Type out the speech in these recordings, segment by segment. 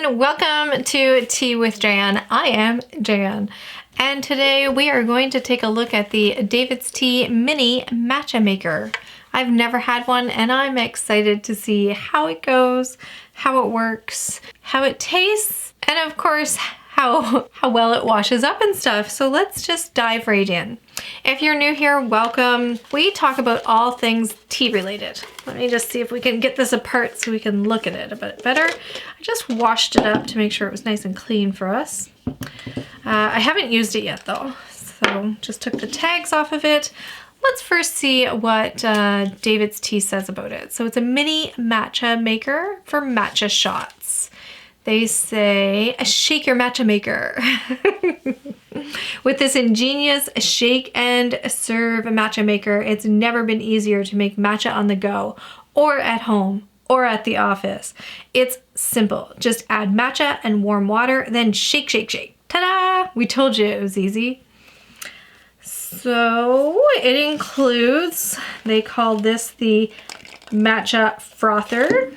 everyone, welcome to Tea with Jann. I am Jann, and today we are going to take a look at the DAVIDsTEA Mini Matcha Maker. I've never had one and I'm excited to see how it goes, how it works, how it tastes, and of course how well it washes up and stuff. So let's just dive right in. If you're new here, welcome. We talk about all things tea related. Let me just see if we can get this apart so we can look at it a bit better. I just washed it up to make sure it was nice and clean for us. I haven't used it yet though, so just took the tags off of it. Let's first see what DAVIDsTEA says about it. So it's a mini matcha maker for matcha shots. They say, shake your matcha maker. With this ingenious shake and serve matcha maker, it's never been easier to make matcha on the go, or at home, or at the office. It's simple. Just add matcha and warm water, then shake, shake, shake. Ta-da! We told you it was easy. So it includes, they call this the matcha frother.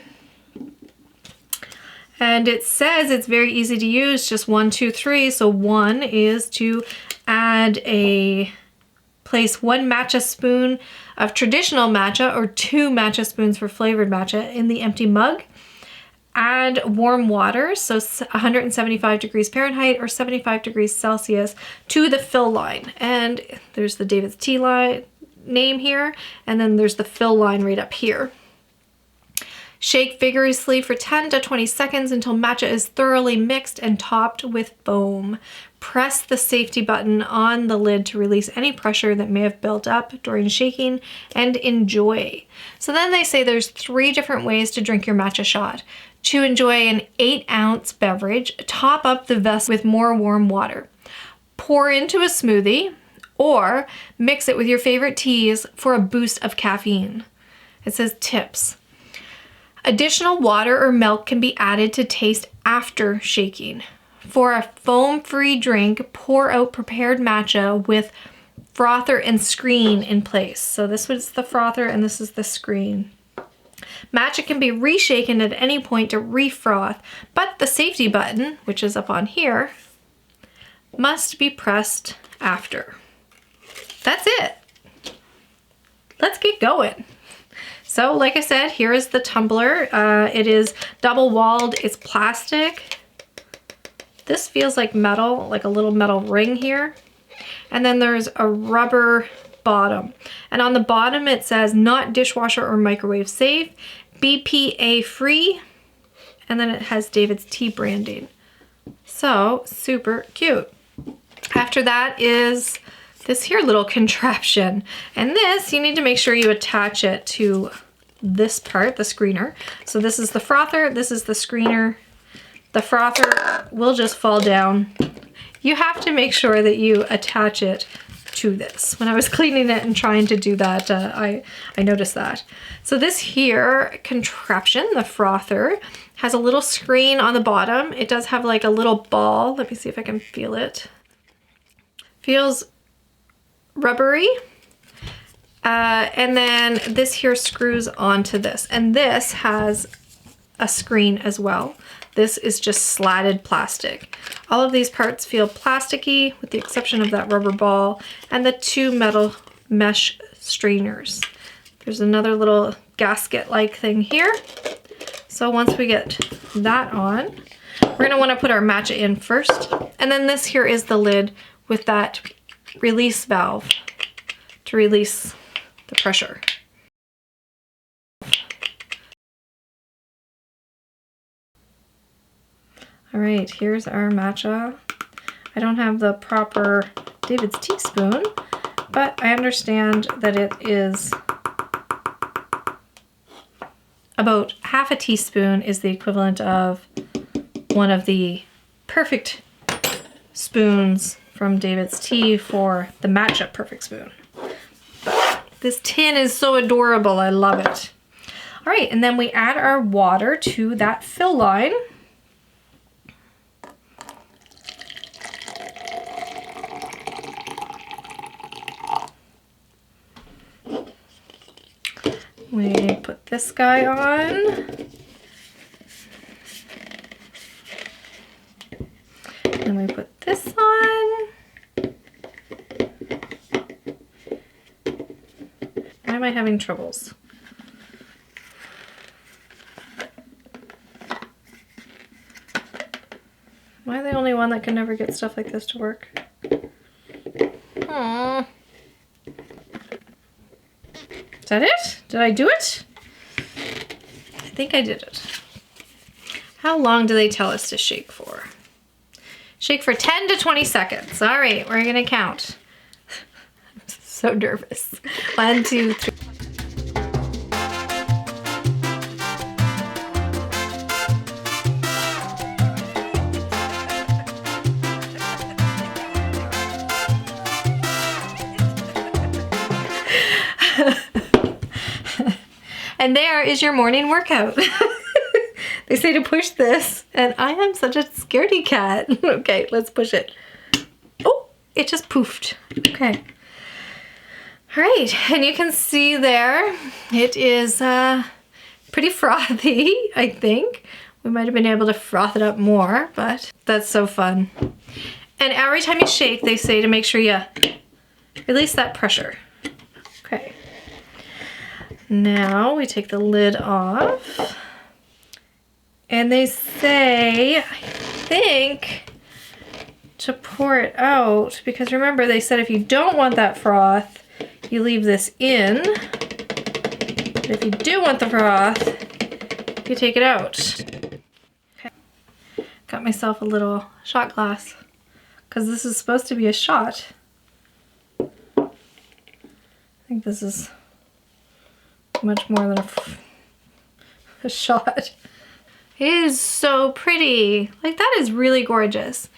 And it says it's very easy to use, just 1, 2, 3. So 1 is to place 1 matcha spoon of traditional matcha or 2 matcha spoons for flavored matcha in the empty mug. Add warm water, so 175 degrees Fahrenheit or 75 degrees Celsius to the fill line. And there's the DAVIDsTEA line name here, and then there's the fill line right up here. Shake vigorously for 10 to 20 seconds until matcha is thoroughly mixed and topped with foam. Press the safety button on the lid to release any pressure that may have built up during shaking, and enjoy. So then they say there's 3 different ways to drink your matcha shot. To enjoy an 8-ounce beverage, top up the vessel with more warm water. Pour into a smoothie, or mix it with your favorite teas for a boost of caffeine. It says tips. Additional water or milk can be added to taste after shaking. For a foam-free drink, pour out prepared matcha with frother and screen in place. So this was the frother and this is the screen. Matcha can be reshaken at any point to refroth, but the safety button, which is up on here, must be pressed after. That's it. Let's get going. So like I said, here is the tumbler. It is double walled, it's plastic. This feels like metal, like a little metal ring here. And then there's a rubber bottom. And on the bottom it says not dishwasher or microwave safe, BPA free, and then it has DAVIDsTEA branding. So super cute. After that is this here little contraption. And this, you need to make sure you attach it to this part, the screener. So this is the frother, this is the screener. The frother will just fall down. You have to make sure that you attach it to this. When I was cleaning it and trying to do that, I noticed that. So this here contraption, the frother, has a little screen on the bottom. It does have like a little ball. Let me see if I can feel it. Feels rubbery. And then this here screws onto this, and this has a screen as well. This is just slatted plastic. All of these parts feel plasticky with the exception of that rubber ball and the 2 metal mesh strainers. There's another little gasket-like thing here. So once we get that on, we're gonna wanna put our matcha in first. And then this here is the lid with that release valve to release the pressure. All right, here's our matcha. I don't have the proper DAVIDsTEA spoon, but I understand that it is about half a teaspoon is the equivalent of one of the perfect spoons from DAVIDsTEA for the matcha perfect spoon. This tin is so adorable, I love it. All right, and then we add our water to that fill line. We put this guy on. this on. Why am I having troubles? Am I the only one that can never get stuff like this to work? Aww. Is that it? Did I do it? I think I did it. How long do they tell us to shake for? Shake for 10 to 20 seconds. All right, we're gonna count. I'm so nervous. 1, 2, 3. And there is your morning workout. They say to push this, and I am such a scaredy cat. Okay, let's push it. Oh, it just poofed. Okay. All right, and you can see there, it is pretty frothy, I think. We might have been able to froth it up more, but that's so fun. And every time you shake, they say to make sure you release that pressure. Okay. Now we take the lid off. And they say, I think, to pour it out, because remember they said if you don't want that froth, you leave this in. But if you do want the froth, you take it out. Okay. Got myself a little shot glass, because this is supposed to be a shot. I think this is much more than a shot. It is so pretty. Like, that is really gorgeous.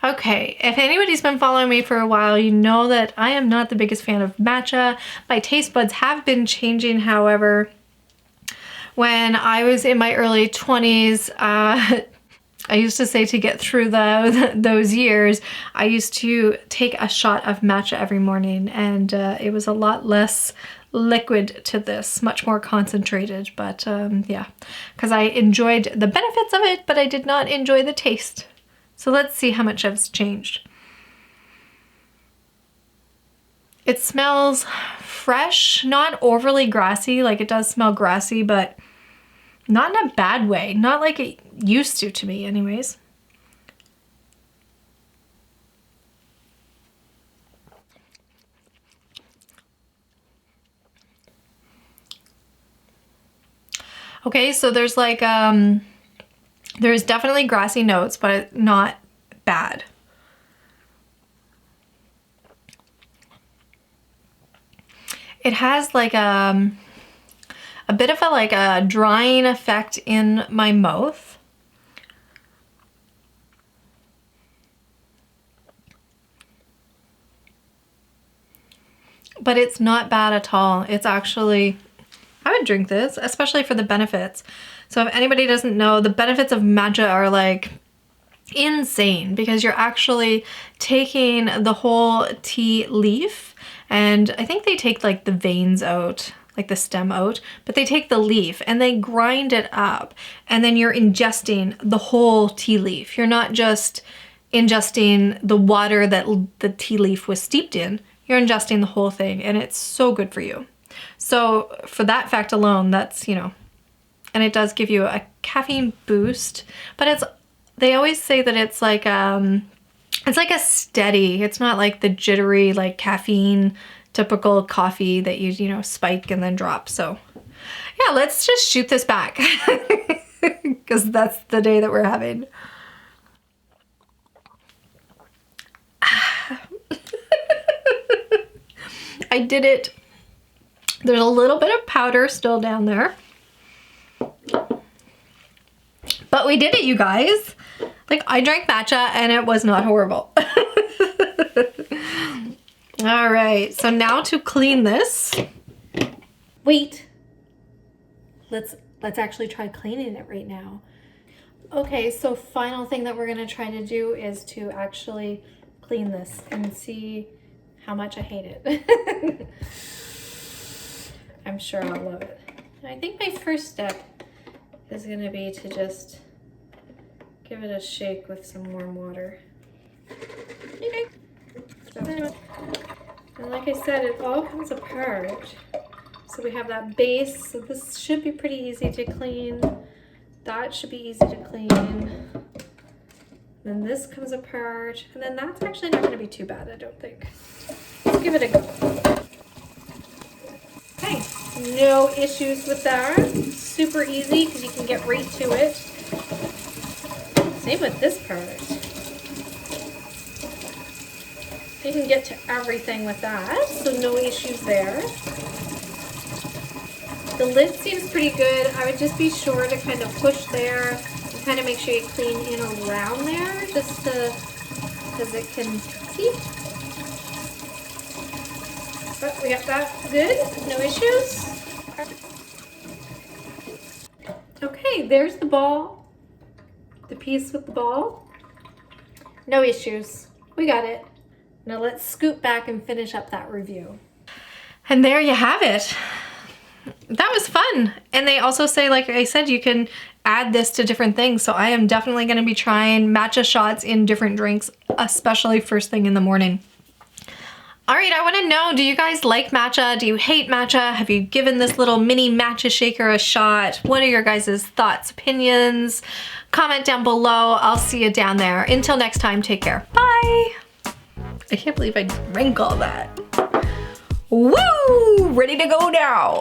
Okay, if anybody's been following me for a while, you know that I am not the biggest fan of matcha. My taste buds have been changing, however. When I was in my early 20s, I used to say to get through those years, I used to take a shot of matcha every morning, and it was a lot less liquid to this, much more concentrated, but yeah, because I enjoyed the benefits of it, but I did not enjoy the taste. So let's see how much has changed. It smells fresh, not overly grassy. Like, it does smell grassy, but not in a bad way, not like it used to me anyways. Okay, so there's like, there's definitely grassy notes, but not bad. It has like a bit of a drying effect in my mouth. But it's not bad at all. It's actually, I would drink this, especially for the benefits. So if anybody doesn't know, the benefits of matcha are like insane, because you're actually taking the whole tea leaf, and I think they take like the veins out, like the stem out, but they take the leaf and they grind it up, and then you're ingesting the whole tea leaf. You're not just ingesting the water that the tea leaf was steeped in, you're ingesting the whole thing, and it's so good for you. So for that fact alone, that's, you know, and it does give you a caffeine boost, but it's, they always say that it's like a steady, it's not like the jittery, like caffeine, typical coffee that you know, spike and then drop. So yeah, let's just shoot this back because that's the day that we're having. I did it. There's a little bit of powder still down there. But we did it, you guys. Like, I drank matcha and it was not horrible. All right, so now to clean this. Wait. Let's actually try cleaning it right now. Okay, so final thing that we're gonna try to do is to actually clean this and see how much I hate it. I'm sure I'll love it. I think my first step is gonna be to just give it a shake with some warm water. And like I said, it all comes apart. So we have that base, so this should be pretty easy to clean. That should be easy to clean. Then this comes apart, and then that's actually not gonna be too bad, I don't think. Let's give it a go. Okay, no issues with that. Super easy, because you can get right to it. Same with this part. You can get to everything with that, so no issues there. The lid seems pretty good. I would just be sure to kind of push there and kind of make sure you clean in around there, just to, because it can, see? But we got that good, no issues. Okay, there's the ball, the piece with the ball. No issues, we got it. Now let's scoot back and finish up that review. And there you have it. That was fun. And they also say, like I said, you can add this to different things. So I am definitely going to be trying matcha shots in different drinks, especially first thing in the morning. All right, I want to know, do you guys like matcha? Do you hate matcha? Have you given this little mini matcha shaker a shot? What are your guys' thoughts, opinions? Comment down below. I'll see you down there. Until next time, take care. Bye. I can't believe I drank all that. Woo! Ready to go now.